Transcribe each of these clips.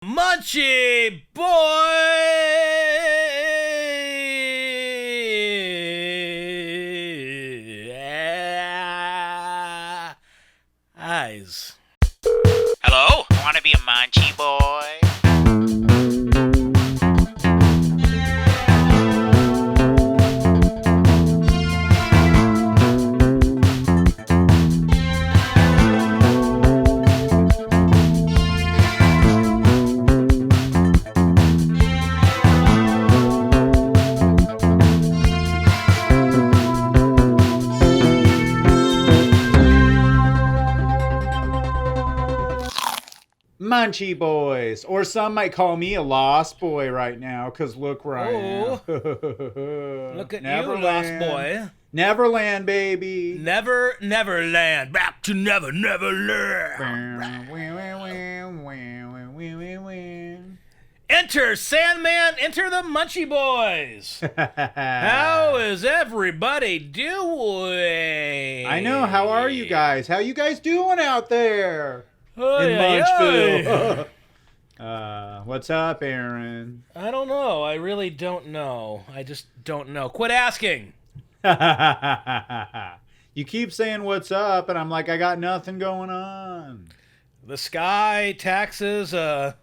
Munchie Eyes. Hello? I want to be a Manchi boy. Munchie boys, or some might call me a lost boy right now, because look where I am. Look at Neverland. you, lost boy. Neverland, baby. Neverland. Back to Neverland. Enter Sandman, enter the Munchie Boys. How is everybody doing? I know, how are you guys? How you guys doing out there? Oy, In oy, Munchville. oy. What's up, Aaron? I don't know. I really don't know. I just don't know. Quit asking. You keep saying what's up, and I'm like, I got nothing going on. The sky, taxes, price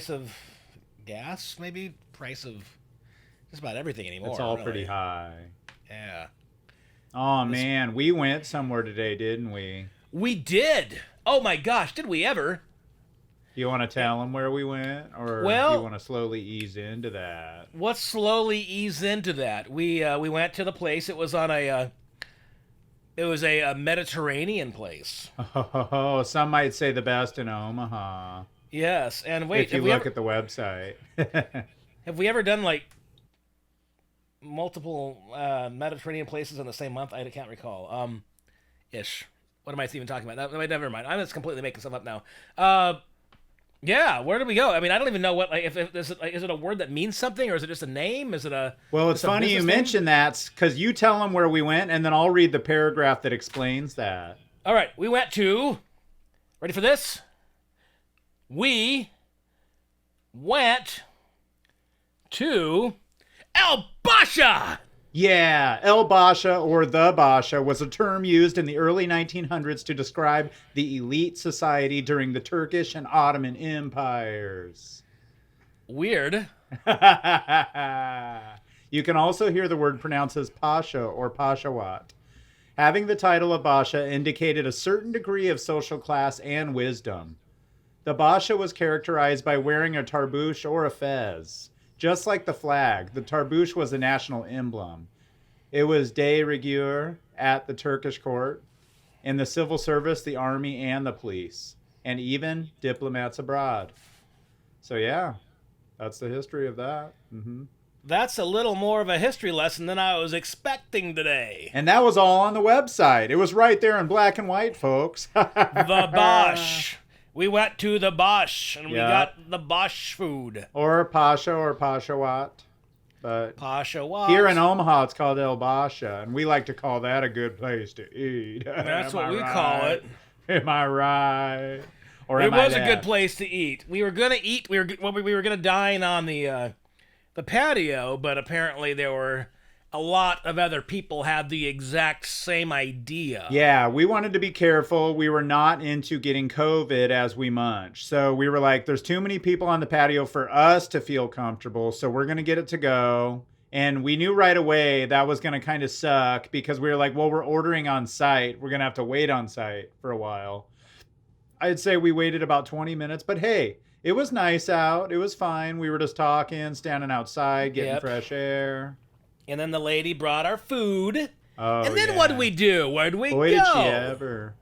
of gas, maybe? Price of just about everything anymore. It's all really. pretty high. Yeah. Oh, man, we went somewhere today, didn't we? We did. Oh my gosh, did we ever? You want to tell them where we went, or do you want to slowly ease into that? Let's slowly ease into that. We went to the place. It was on a Mediterranean place. Oh, some might say the best in Omaha. Yes, and wait, If you look at the website. have we ever done like multiple Mediterranean places in the same month? I can't recall. Ish. What am I even talking about? Never mind. I'm just completely making stuff up now. Yeah, where did we go? I mean, I don't even know what. Like, if is it a word that means something, or is it just a name? Is it a? Well, it's funny you mention that, because you tell them where we went, and then I'll read the paragraph that explains that. All right, we went to. Ready for this? We went to Basha. Yeah, El Basha, or the Basha, was a term used in the early 1900s to describe the elite society during the Turkish and Ottoman empires. Weird. You can also hear the word pronounced as Pasha or Pashawat. Having the title of Basha indicated a certain degree of social class and wisdom. The Basha was characterized by wearing a tarbouch or a fez. Just like the flag, the tarbouch was a national emblem. It was de rigueur at the Turkish court, in the civil service, the army, and the police, and even diplomats abroad. So yeah, that's the history of that. Mm-hmm. That's a little more of a history lesson than I was expecting today. And that was all on the website. It was right there in black and white, folks. The Bosch. We went to the Bosch, and we got the Bosch food. Or Pasha or Pashawat. But Pashawat. here in Omaha, it's called El Basha, and we like to call that a good place to eat. That's what Am I we right? call it. Am I right? Or It am I was a good left? place to eat. We were gonna eat. We were gonna dine on the patio, but apparently there were a lot of other people had the exact same idea. Yeah, we wanted to be careful. We were not into getting COVID as we munch. So we were like, there's too many people on the patio for us to feel comfortable. So we're going to get it to go. And we knew right away that was going to kind of suck, because we were like, well, we're ordering on site. We're going to have to wait on site for a while. I'd say we waited about 20 minutes, but hey, it was nice out. It was fine. We were just talking, standing outside, getting fresh air. And then the lady brought our food. Oh, and then what did we do? Where did we Boy, go? did she ever.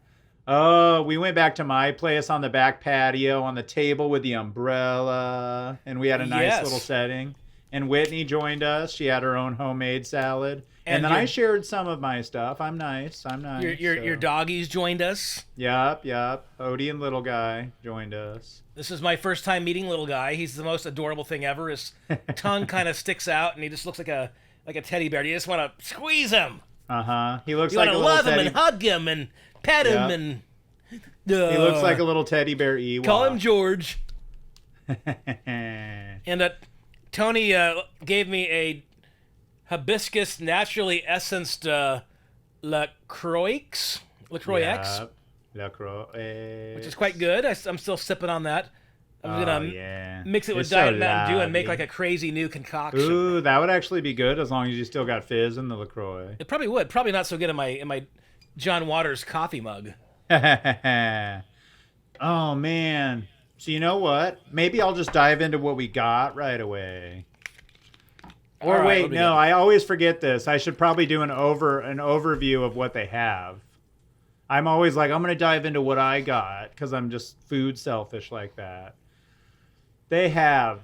Oh, we went back to my place on the back patio on the table with the umbrella. And we had a nice little setting. And Whitney joined us. She had her own homemade salad. And then I shared some of my stuff. I'm nice. Your doggies joined us. Yup. Odie and Little Guy joined us. This is my first time meeting Little Guy. He's the most adorable thing ever. His tongue kind of sticks out, and he just looks like a teddy bear. You just want to squeeze him. Uh-huh. He looks You like want a to little love him teddy. and hug him and pet him and He looks like a little teddy bear Ewok. Call him George. And Tony gave me a hibiscus naturally essenced LaCroix X, LaCroix, which is quite good. I'm still sipping on that. I'm gonna mix it with It's Diet so Mountain Dew and make lovely. like a crazy new concoction. Ooh, that would actually be good as long as you still got fizz in the LaCroix. It probably would. Probably not so good in my John Waters coffee mug. Oh, man. So you know what? Maybe I'll just dive into what we got right away. Or All right, wait, what do we no, got? I always forget this. I should probably do an overview of what they have. I'm always like, I'm going to dive into what I got because I'm just food selfish like that. They have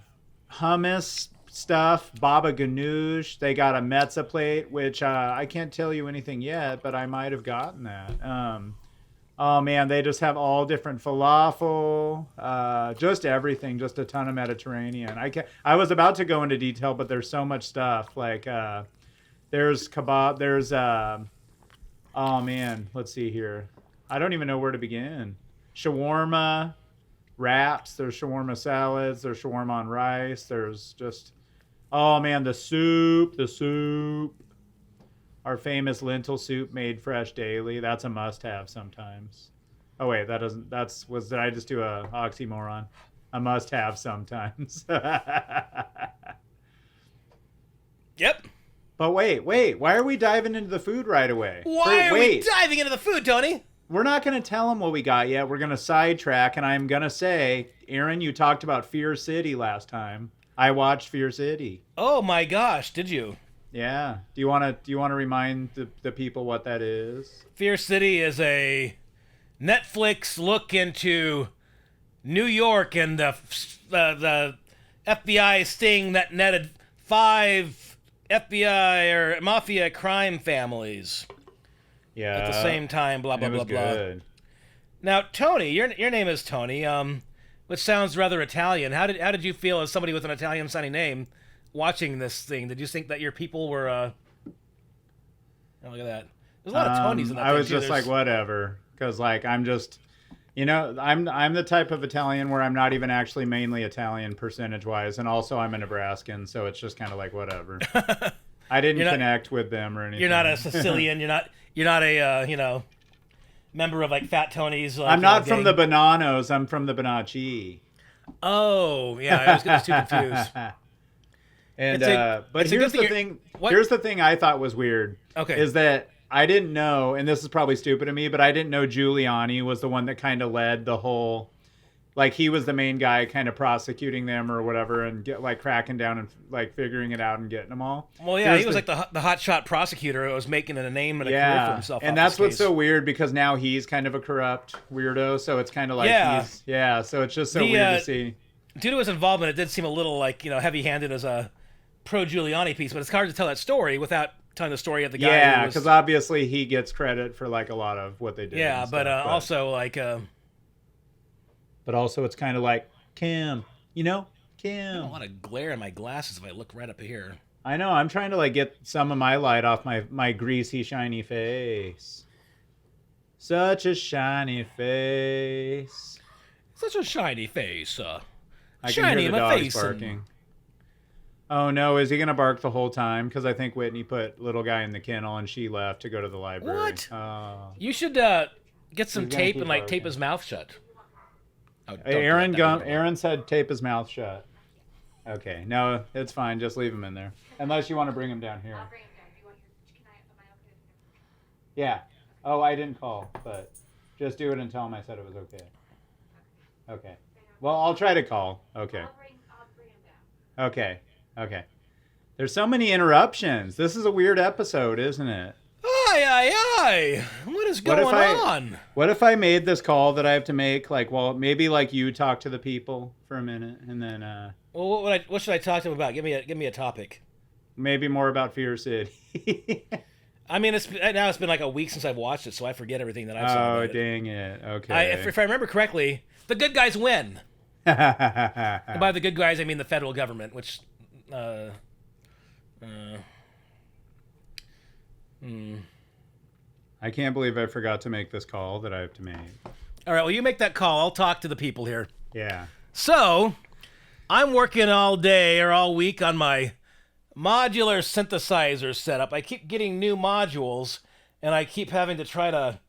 hummus stuff, baba ganoush. They got a mezza plate, which I can't tell you anything yet, but I might have gotten that. Oh man, they just have all different falafel, just everything, just a ton of Mediterranean. I was about to go into detail, but there's so much stuff. Like there's kebab, there's oh man, let's see here. I don't even know where to begin. Shawarma wraps, there's shawarma salads, there's shawarma on rice, there's just oh man, the soup. Our famous lentil soup made fresh daily. That's a must-have sometimes. Oh wait, that doesn't. Did I just do a oxymoron? A must-have sometimes. Yep. But wait. Why are we diving into the food right away? Why are we diving into the food, Tony? We're not going to tell them what we got yet. We're going to sidetrack, and I'm going to say, Aaron, you talked about Fear City last time. I watched Fear City. Oh my gosh, did you? Yeah. Do you want to remind the people what that is? Fear City is a Netflix look into New York and the FBI sting that netted 5 FBI or mafia crime families Yeah. at the same time. Blah blah It was blah blah. good. Now, Tony, your name is Tony, which sounds rather Italian. How did you feel as somebody with an Italian sounding name watching this thing? Did you think that your people were? Oh, look at that. There's a lot of Tonys in that. I thing, was too. just like, whatever, because like I'm just, I'm the type of Italian where I'm not even actually mainly Italian percentage wise, and also I'm a Nebraskan, so it's just kind of like whatever. I didn't connect with them or anything. You're not a Sicilian. You're not a member of like Fat Tony's. Like, I'm not from the gang. Bonanos. I'm from the Bonacci. Oh yeah, I was getting too confused. And but it's a here's good the thing thing. what- Here's the thing I thought was weird. Okay. Is that I didn't know, and this is probably stupid of me, but I didn't know Giuliani was the one that kind of led the whole. Like he was the main guy, kind of prosecuting them or whatever, and cracking down and like figuring it out and getting them all. Well, yeah, Here's he was like the hotshot prosecutor who was making a name and a career for Yeah, himself. and off that's this what's case. so weird because now he's kind of a corrupt weirdo, so it's kind of like so it's just so weird to see. Due to his involvement, it did seem a little like heavy-handed as a pro Giuliani piece, but it's hard to tell that story without telling the story of the guy. Yeah, who was, because obviously he gets credit for like a lot of what they did. yeah, and but stuff, also like but also it's kind of like Kim, I don't Kim. want to glare in my glasses if I look right up here. I know. I'm trying to like get some of my light off my greasy shiny face. Such a shiny face. Such a shiny face. I can Shiny hear in the my dogs face. barking. Oh no, is he gonna bark the whole time? Because I think Whitney put little guy in the kennel and she left to go to the library. What? Oh. You should get some He's gonna tape keep and like barking. tape his mouth shut. Oh, don't do Aaron that. Aaron said tape his mouth shut. Okay, no, it's fine. Just leave him in there, unless you want to bring him down here. I'll bring him down. Do you want your? Am I okay? Yeah. Oh, I didn't call, but just do it and tell him I said it was okay. Okay. Well, I'll try to call. Okay. I'll bring him down. Okay. Okay. There's so many interruptions. This is a weird episode, isn't it? Aye, aye, aye. What is What if going on? What if I made this call that I have to make? Like, well, maybe like you talk to the people for a minute, and then Well, what should I talk to him about? Give me a topic. maybe more about Fear City. I mean, it's been like a week since I've watched it, so I forget everything that I've saw. Oh, about it. dang it. Okay. If I remember correctly, the good guys win. And by the good guys, I mean the federal government, which, I can't believe I forgot to make this call that I have to make. All right, well, you make that call. I'll talk to the people here. Yeah. So, I'm working all day or all week on my modular synthesizer setup. I keep getting new modules, and I keep having to try to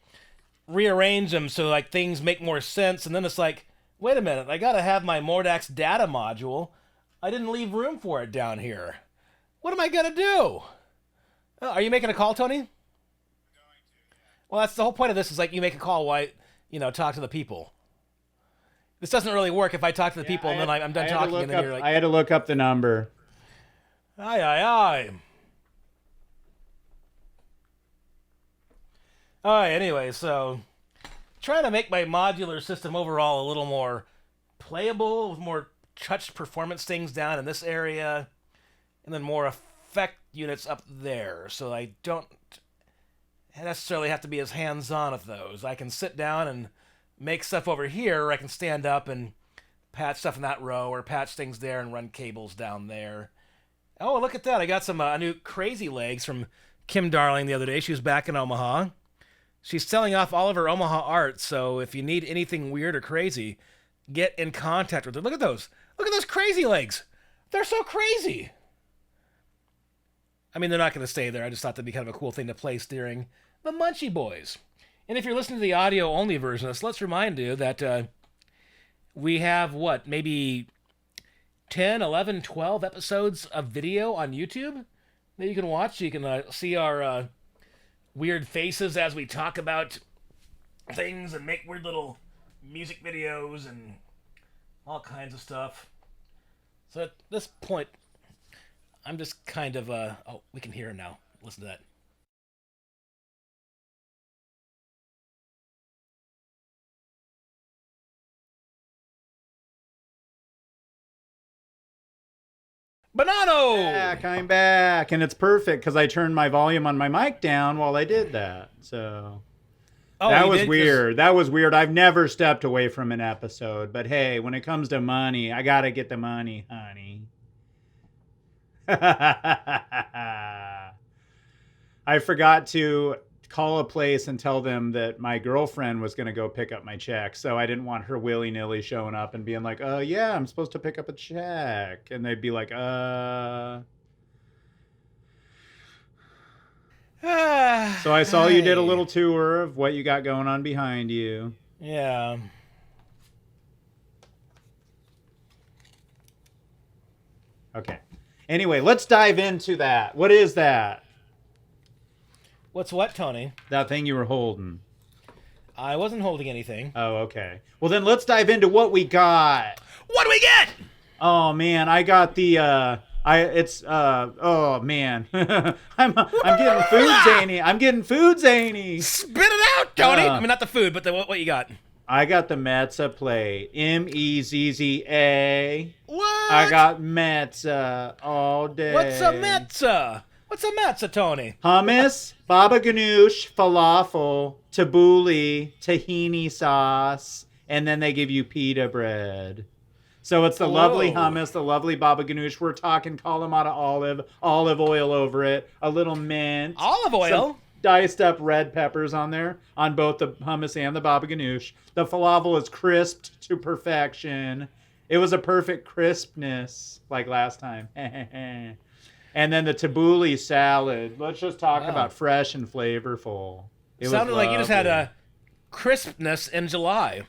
rearrange them so like things make more sense. And then it's like, wait a minute, I gotta have my Mordax data module. I didn't leave room for it down here. What am I gonna do? Are you making a call, Tony? Well, that's the whole point of this. Is like you make a call while talk to the people. This doesn't really work if I talk to the people and then I'm done talking and then you're like, I had to look up the number. aye, aye, aye. All right, anyway, so trying to make my modular system overall a little more playable, with more touch performance things down in this area, and then more effect units up there, so I don't necessarily have to be as hands-on with those. I can sit down and make stuff over here, or I can stand up and patch stuff in that row, or patch things there and run cables down there. Oh, look at that. I got some new Crazy Legs from Kim Darling the other day. She was back in Omaha. She's selling off all of her Omaha art, so if you need anything weird or crazy, get in contact with her. Look at those. Look at those Crazy Legs. They're so crazy. I mean, they're not going to stay there. I just thought that'd be kind of a cool thing to place during the Munchie Boys. And if you're listening to the audio-only version of this, let's remind you that we have, maybe 10, 11, 12 episodes of video on YouTube that you can watch. You can see our weird faces as we talk about things and make weird little music videos and all kinds of stuff. So at this point, I'm just kind of, oh, we can hear him now. Listen to that. Banano! Back, I'm back, and it's perfect because I turned my volume on my mic down while I did that. So that was weird. That was weird. I've never stepped away from an episode, but hey, when it comes to money, I gotta get the money, honey. I forgot to call a place and tell them that my girlfriend was going to go pick up my check. So I didn't want her willy-nilly showing up and being like, yeah, I'm supposed to pick up a check. And they'd be like, So I saw you did a little tour of what you got going on behind you. Yeah. Okay. Anyway, let's dive into that. What is that? What's what, Tony? That thing you were holding. I wasn't holding anything. Oh, okay. Well, then let's dive into what we got. What do we get? Oh man, I got the oh man. I'm getting food zany. I'm getting food zany. Spit it out, Tony. I mean, not the food, but what you got? I got the Metza plate. Mezza. What? I got Metza all day. What's a Metza? What's a Metza, Tony? Hummus, baba ganoush, falafel, tabbouleh, tahini sauce, and then they give you pita bread. So it's the lovely hummus, the lovely baba ganoush. We're talking Kalamata olive oil over it, a little mint. Olive oil? Some diced up red peppers on there, on both the hummus and the baba ganoush. The falafel is crisped to perfection. It was a perfect crispness, like last time. And then the tabbouleh salad. Let's just talk about fresh and flavorful. It sounded like you just had a crispness in July.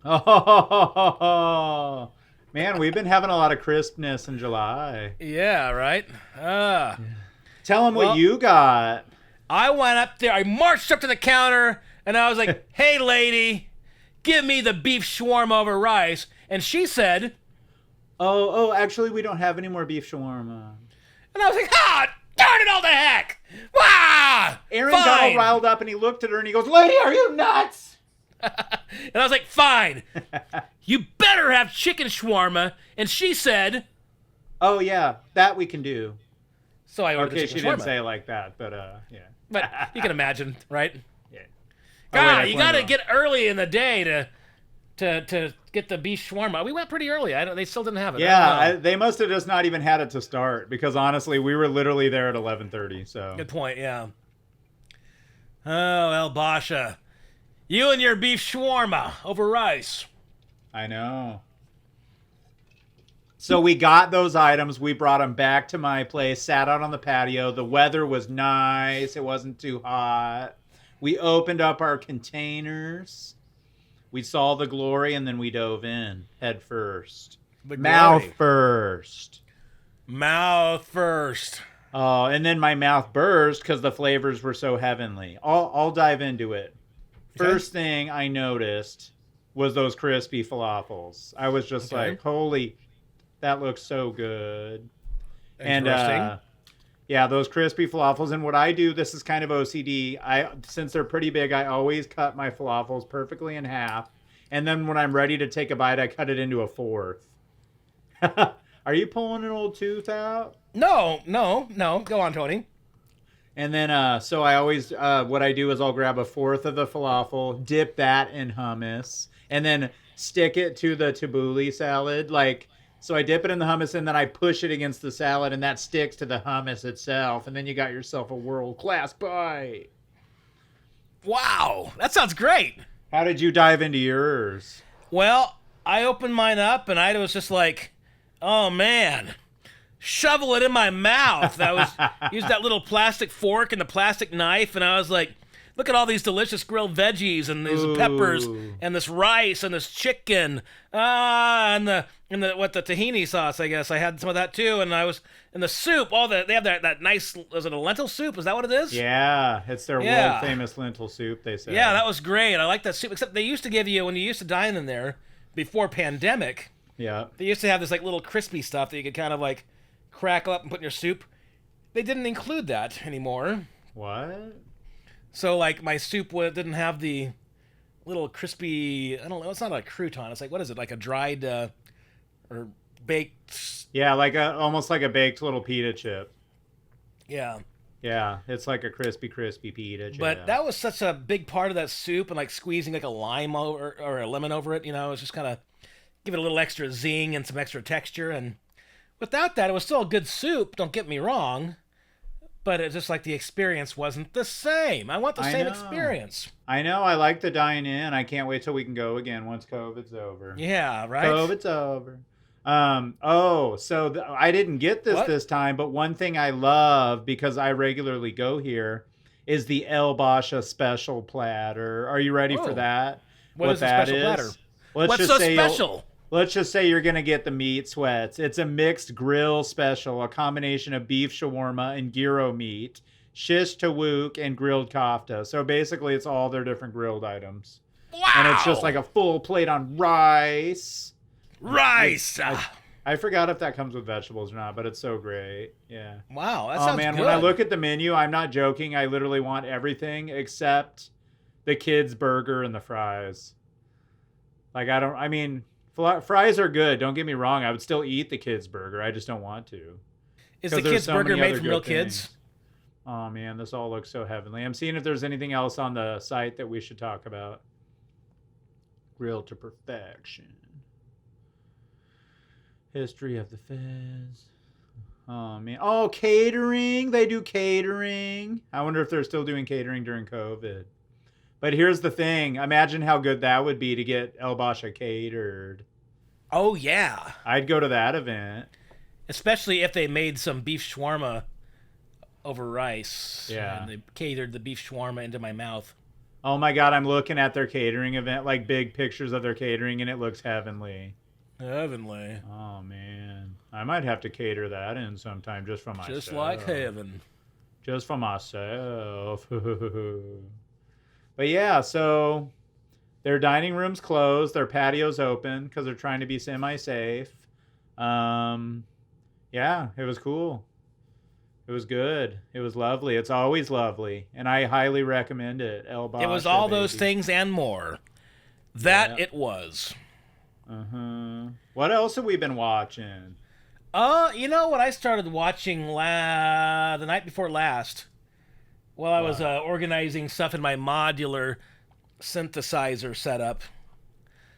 Oh, man, we've been having a lot of crispness in July. Yeah, right? Tell them what you got. I went up there, I marched up to the counter, and I was like, hey, lady, give me the beef shawarma over rice. And she said... Oh, actually, we don't have any more beef shawarma. And I was like, darn it all to heck! Wah! Aaron got all riled up, and he looked at her, and he goes, lady, are you nuts? And I was like, fine. You better have chicken shawarma. And she said... Oh, yeah, that we can do. So I ordered the chicken shawarma. She didn't say it like that, but yeah. But you can imagine, right? Yeah. God, you got to get early in the day to get the beef shawarma. We went pretty early. They still didn't have it. Yeah, they must have just not even had it to start, because honestly, we were literally there at 11:30. So good point. Yeah. Oh well, Basha, You and your beef shawarma over rice. I know. So we got those items. We brought them back to my place, sat out on the patio. The weather was nice. It wasn't too hot. We opened up our containers. We saw the glory, and then we dove in head first. The Mouth glory. first. Mouth first. Oh, and then my mouth burst because the flavors were so heavenly. I'll dive into it. Okay. First thing I noticed was those crispy falafels. I was just Okay. like, holy, that looks so good. And Interesting. yeah, those crispy falafels. And what I do, this is kind of OCD. Since they're pretty big, I always cut my falafels perfectly in half. And then when I'm ready to take a bite, I cut it into a fourth. Are you pulling an old tooth out? No. Go on, Tony. And then, so I always, what I do is I'll grab a fourth of the falafel, dip that in hummus, and then stick it to the tabbouleh salad. So I dip it in the hummus, and then I push it against the salad, and that sticks to the hummus itself. And then you got yourself a world-class bite. Wow, that sounds great. How did you dive into yours? Well, I opened mine up, and I was just like, oh, man. Shovel it in my mouth. I was used that little plastic fork and the plastic knife, and I was like, look at all these delicious grilled veggies and these peppers and this rice and this chicken. And the tahini sauce, I guess. I had some of that too, and I was in the soup, they have that nice, is it a lentil soup? Is that what it is? Yeah, it's their Yeah. world-famous lentil soup, they say. Yeah, that was great. I like that soup, except they used to give you, when you used to dine in there before pandemic, Yeah. they used to have this like little crispy stuff that you could kind of like crackle up and put in your soup. They didn't include that anymore. What? So like my soup didn't have the little crispy, I don't know, it's not a crouton. It's like, what is it? Like a dried or baked. Yeah, almost like a baked little pita chip. Yeah. Yeah, it's like a crispy pita chip. But that was such a big part of that soup, and like squeezing like a lime over or a lemon over it, it's just kind of give it a little extra zing and some extra texture. And without that, it was still a good soup, don't get me wrong. But it's just like the experience wasn't the same. I want the same know. experience. I know. I like the dine in. I can't wait till we can go again once COVID's over. Yeah, right? COVID's over. I didn't get this time, but one thing I love because I regularly go here is the El Basha special platter. Are you ready for that? What is the that special platter? Let's What's just so say special? Let's just say you're going to get the meat sweats. It's a mixed grill special, a combination of beef shawarma and gyro meat, shish tawook, and grilled kofta. So basically, it's all their different grilled items. Wow! And it's just like a full plate on rice. Rice! I forgot if that comes with vegetables or not, but it's so great. Yeah. Wow, that Oh sounds man, good. when I look at the menu, I'm not joking. I literally want everything except the kids' burger and the fries. Fries are good. Don't get me wrong. I would still eat the kids' burger. I just don't want to. Is the 'Cause there's kids' so burger many made other from good real things. kids? Oh man, this all looks so heavenly. I'm seeing if there's anything else on the site that we should talk about. Grilled to perfection. History of the Fez. Oh man. Oh, catering. They do catering. I wonder if they're still doing catering during COVID. But here's the thing. Imagine how good that would be to get El Basha catered. Oh, yeah. I'd go to that event. Especially if they made some beef shawarma over rice. Yeah. And they catered the beef shawarma into my mouth. Oh my God, I'm looking at their catering event, like big pictures of their catering, and it looks heavenly. Heavenly. Oh man. I might have to cater that in sometime just for myself. Just like heaven. Just for myself. But yeah, so their dining room's closed, their patio's open because they're trying to be semi-safe. Yeah, it was cool. It was good. It was lovely. It's always lovely, and I highly recommend it. El Basha, It was all those baby. things and more. That Yeah. it was. What else have we been watching? You know what I started watching the night before last? While I was organizing stuff in my modular synthesizer setup.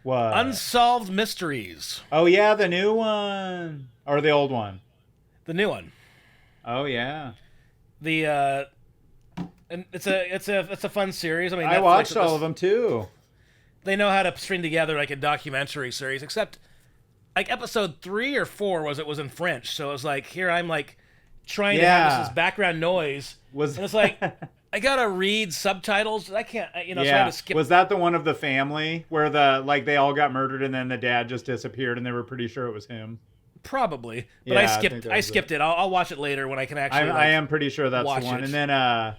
What? Unsolved Mysteries. Oh yeah, the new one or the old one? The new one. Oh yeah. The and it's a fun series. I mean, I Netflix watched at all this- of them too. They know how to string together like a documentary series, except like episode 3 or 4 was in French, so it was like here I'm like trying to have this background noise, and it's like I gotta read subtitles. I can't, so I had to skip. Was that the one of the family where they all got murdered and then the dad just disappeared and they were pretty sure it was him? Probably, but Yeah, I I skipped. think that I was skipped it. I'll watch it later when I can actually. I am pretty sure that's watch the one. it. And then,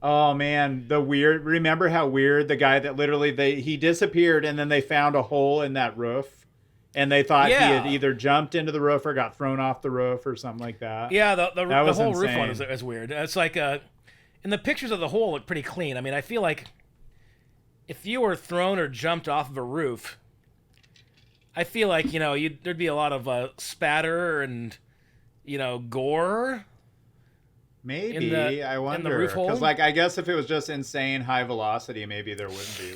oh man, the weird. Remember how weird the guy that literally he disappeared and then they found a hole in that roof, and they thought he had either jumped into the roof or got thrown off the roof or something like that. Yeah, the was whole roof one insane. is weird. It's like and the pictures of the hole look pretty clean. I mean, I feel like if you were thrown or jumped off of a roof, I feel like there'd be a lot of spatter and gore. Maybe I wonder roof hole? because I guess if it was just insane high velocity, maybe there wouldn't be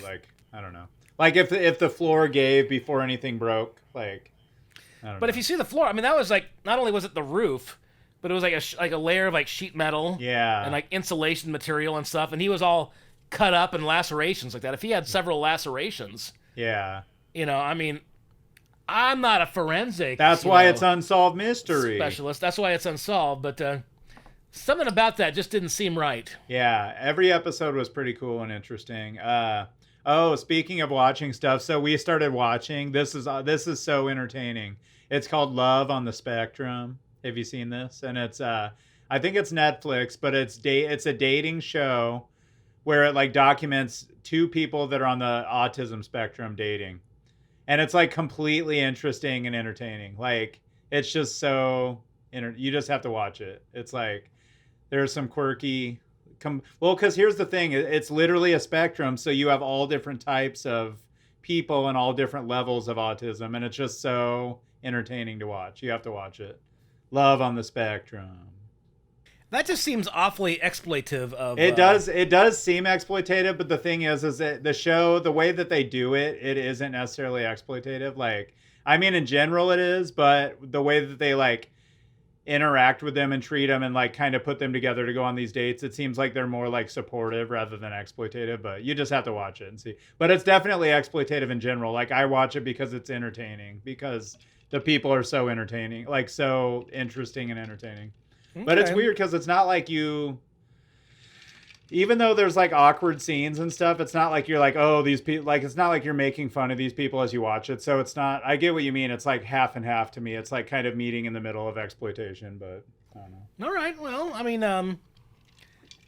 I don't know. Like if the floor gave before anything broke, I don't know. If you see the floor, I mean, that was like not only was it the roof, but it was like a layer of like sheet metal, and like insulation material and stuff, and he was all cut up and lacerations like that. If he had several lacerations, I mean, I'm not a forensic. That's why it's unsolved mystery specialist. That's why it's unsolved, but something about that just didn't seem right. Yeah, every episode was pretty cool and interesting. Speaking of watching stuff, so we started watching. This is so entertaining. It's called Love on the Spectrum. Have you seen this? And it's I think it's Netflix, but it's a dating show where it documents two people that are on the autism spectrum dating. And it's completely interesting and entertaining. It's just so you just have to watch it. It's there's some quirky because here's the thing, it's literally a spectrum, so you have all different types of people and all different levels of autism, and it's just so entertaining to watch. You have to watch it. Love on the Spectrum. That just seems awfully exploitative of it does seem exploitative, but the thing is that the show, the way that they do it, it isn't necessarily exploitative. I mean, in general it is, but the way that they interact with them and treat them and kind of put them together to go on these dates, it seems like they're more supportive rather than exploitative. But you just have to watch it and see. But it's definitely exploitative in general. I watch it because it's entertaining, because the people are so entertaining, so interesting and entertaining. Okay. But it's weird because it's not even though there's awkward scenes and stuff, it's not you're oh, these people, it's not you're making fun of these people as you watch it. So it's not, I get what you mean. It's half and half to me. It's kind of meeting in the middle of exploitation, but I don't know. All right. Well, I mean,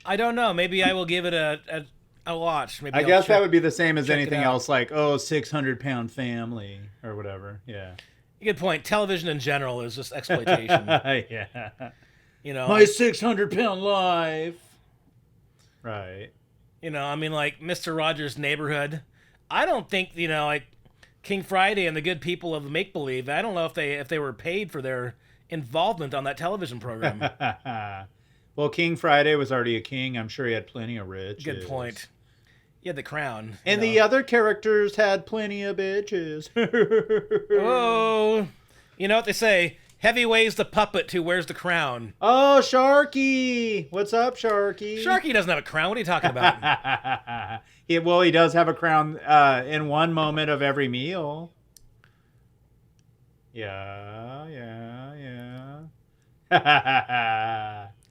I don't know. Maybe I will give it a watch. Maybe I guess that would be the same as anything else, 600-pound family or whatever. Yeah. Good point. Television in general is just exploitation. Yeah. My 600-pound life. Right. I mean, Mr. Rogers' Neighborhood. I don't think, King Friday and the Good People of Make Believe, I don't know if they were paid for their involvement on that television program. Well, King Friday was already a king. I'm sure he had plenty of riches. Good point. He had the crown. And the other characters had plenty of bitches. Oh, you know what they say? Heavy weighs the puppet who wears the crown. Oh, Sharky! What's up, Sharky? Sharky doesn't have a crown. What are you talking about? He does have a crown in one moment of every meal. Yeah.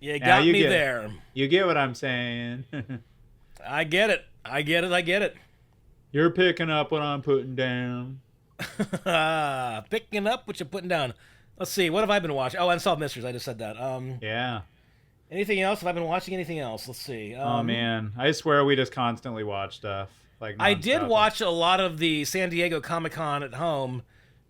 You got me there. You get what I'm saying. I get it. You're picking up what I'm putting down. Picking up what you're putting down. Let's see. What have I been watching? Oh, Unsolved Mysteries. I just said that. Yeah. Anything else? Have I been watching anything else? Let's see. Oh man, I swear we just constantly watch stuff. I did watch a lot of the San Diego Comic-Con at home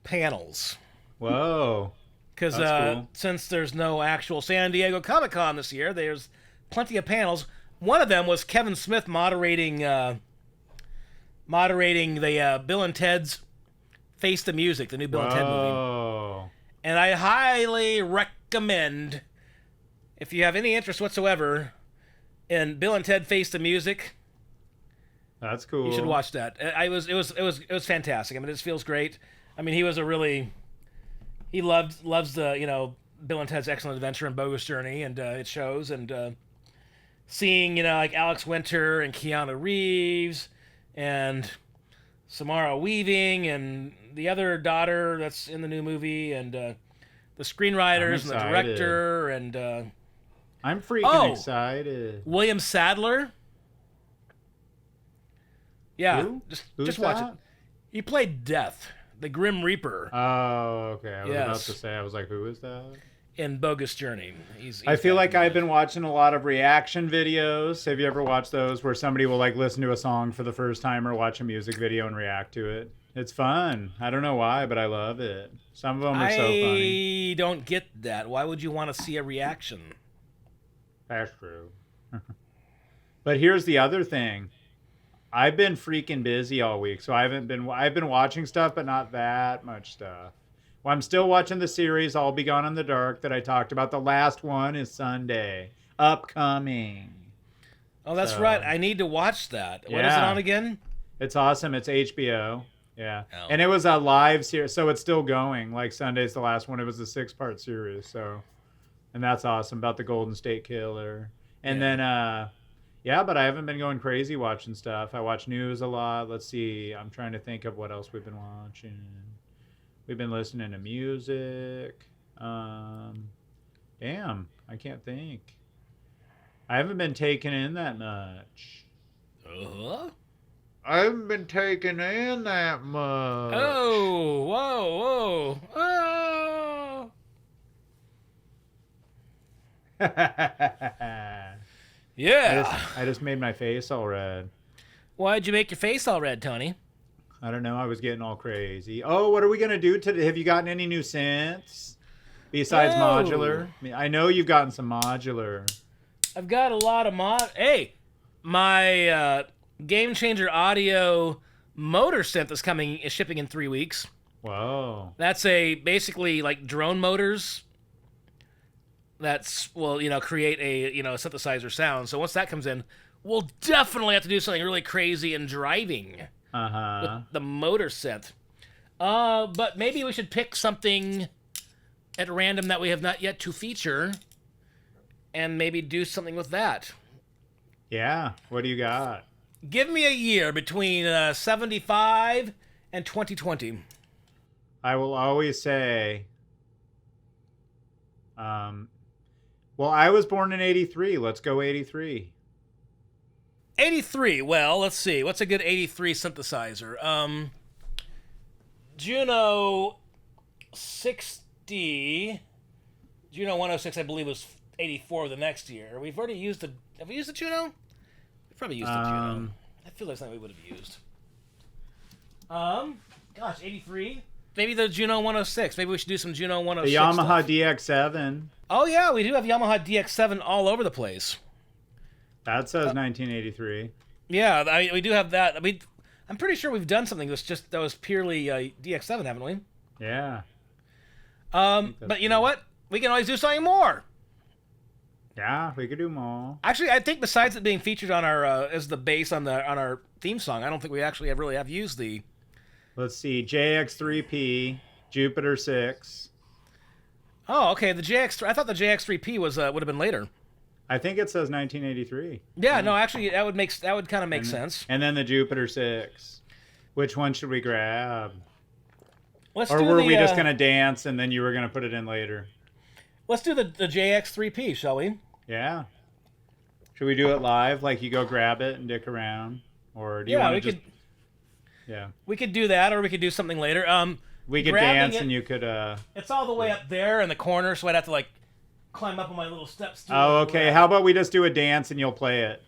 panels. Whoa. Because cool. Since there's no actual San Diego Comic-Con this year, there's plenty of panels. One of them was Kevin Smith moderating the Bill and Ted's Face the Music, the new Bill and Ted movie. And I highly recommend, if you have any interest whatsoever in Bill and Ted Face the Music, that's cool. You should watch that. It was fantastic. I mean, it just feels great. I mean, he loves the Bill and Ted's Excellent Adventure and Bogus Journey, and it shows. And seeing, like Alex Winter and Keanu Reeves and Samara Weaving and the other daughter that's in the new movie and the screenwriters and the excited. director and I'm freaking excited. William Sadler. Yeah, Who? Who's just watch that? it. He played Death, the Grim Reaper, Oh, okay. I was about Yes. to say, I was like, who is that? in Bogus Journey. He's I feel like I've been. been watching a lot of reaction videos. Have you ever watched those where somebody will like listen to a song for the first time or watch a music video and react to it? It's fun. I don't know why, but I love it. Some of them are so funny. I don't get that. Why would you want to see a reaction? That's true. But here's the other thing. I've been freaking busy all week, so I've been watching stuff, but not that much stuff. Well, I'm still watching the series I'll Be Gone in the Dark that I talked about. The last one is Sunday. Upcoming. Oh, that's So- right. I need to watch that. What is it Yeah. on again? It's awesome. It's HBO. Yeah. Oh. And it was a live series, so it's still going. Like Sunday's the last one. It was a 6-part series, so and that's awesome about the Golden State Killer. And Yeah. then yeah, but I haven't been going crazy watching stuff. I watch news a lot. Let's see. I'm trying to think of what else we've been watching. We've been listening to music. Damn, I can't think. I haven't been taking in that much. Uh-huh. I haven't been taking in that much. Oh, whoa, whoa. Oh. Yeah. I just made my face all red. Why'd you make your face all red, Tony? I don't know. I was getting all crazy. Oh, what are we gonna do today? Have you gotten any new synths besides No. modular? I know you've gotten some modular. I've got a lot of Hey, my Game Changer Audio motor synth is shipping in 3 weeks. Whoa. That's basically like drone motors. That's create a synthesizer sound. So once that comes in, we'll definitely have to do something really crazy in driving Uh-huh. with the motor synth. But maybe we should pick something at random that we have not yet to feature, and maybe do something with that. Yeah. What do you got? Give me a year between 75 and 2020. I will always say, well, I was born in 83. Let's go 83. 83. Well, let's see. What's a good 83 synthesizer? Juno 60. Juno 106, I believe, was 84 the next year. We've already used the. Have we used the Juno? We've probably used the Juno. I feel like something we would have used. Gosh, 83. Maybe the Juno 106. Maybe we should do some Juno 106. The Yamaha stuff. DX7. Oh yeah, we do have Yamaha DX7 all over the place. That says 1983. Yeah, we do have that. I'm pretty sure we've done something that was purely DX7, haven't we? Yeah. But you know what? We can always do something more. Yeah, we could do more. Actually, I think besides it being featured on our as the bass on our theme song, I don't think we actually really have used the. Let's see, JX3P, Jupiter 6. Oh, okay. The JX. I thought the JX3P was would have been later. I think it says 1983. Yeah, no, actually, that would kind of make sense. And then the Jupiter 6. Which one should we grab? Let's Or do were the, we just going to dance and then you were going to put it in later? Let's do the JX3P, shall we? Yeah. Should we do it live? Like you go grab it and dick around? Or do you Yeah, want we to just... could. Yeah. We could do that, or we could do something later. We could grabbing dance it- and you could... It's all the way up there in the corner, so I'd have to like climb up on my little steps. Oh, okay. How about we just do a dance and you'll play it?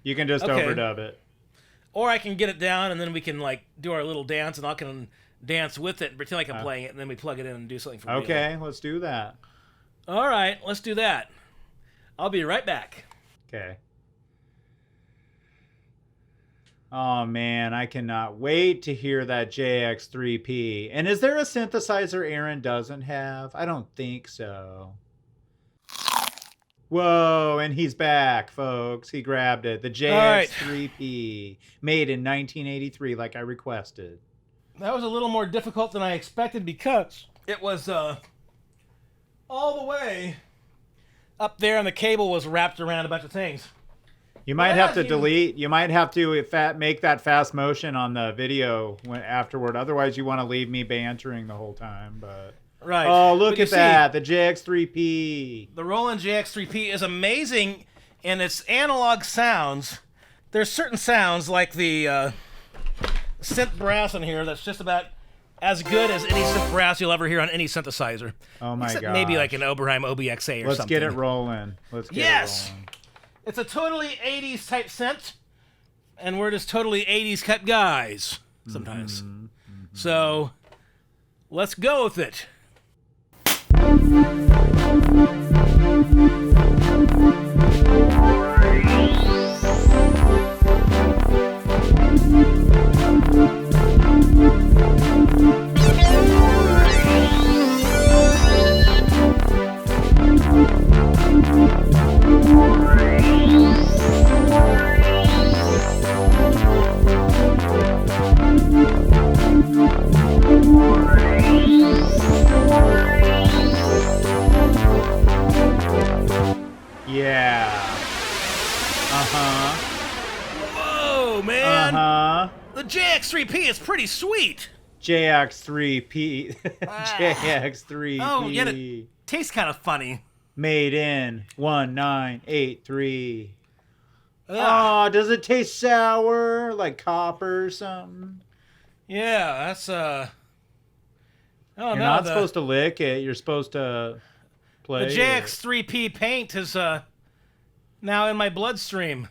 You can just Okay. overdub it. Or I can get it down, and then we can like do our little dance, and I can dance with it and pretend like I'm playing it, and then we plug it in and do something for real. Okay, let's do that. All right, let's do that. I'll be right back. Okay. Oh man, I cannot wait to hear that JX3P. And is there a synthesizer Aaron doesn't have? I don't think so. Whoa, and he's back, folks. He grabbed it. The right. JX3P, made in 1983, like I requested. That was a little more difficult than I expected because it was all the way up there, and the cable was wrapped around a bunch of things. You might have to delete. You might have to make that fast motion on the video afterward. Otherwise, you want to leave me bantering the whole time. But Right. oh, look at that! The JX3P. The Roland JX3P is amazing in its analog sounds. There's certain sounds like the synth brass in here that's just about as good as any synth brass you'll ever hear on any synthesizer. Oh my god! Maybe like an Oberheim OBXA or something. Let's get it rolling. Let's get it rolling. It's a totally 80s type synth, and we're just totally 80s cut guys sometimes. So let's go with it. Yeah. Whoa, man. Uh-huh. The JX3P is pretty sweet. JX3P. JX3P. Oh, yet it tastes kind of funny. Made in 1983. Ugh. Oh, does it taste sour? Like copper or something? Yeah, that's Oh, You're not supposed to lick it. You're supposed to play the JX3P paint is now in my bloodstream.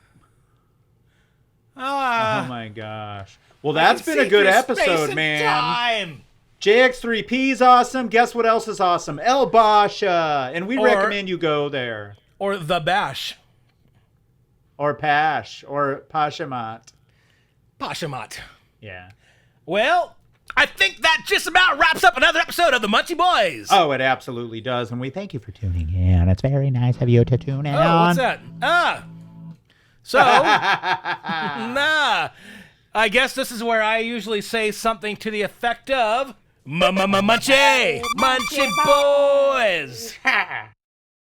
Oh my gosh. Well, that's been a good episode, man. Time. JX3P is awesome. Guess what else is awesome? El Basha. And we recommend you go there. Or the Bash. Or Pash. Or Pashamat. Pashamat. Yeah. Well, I think that just about wraps up another episode of the Munchie Boys. Oh, it absolutely does. And we thank you for tuning in. It's very nice of you to tune in. Oh, what's that? So, I guess this is where I usually say something to the effect of, Munchie Boys.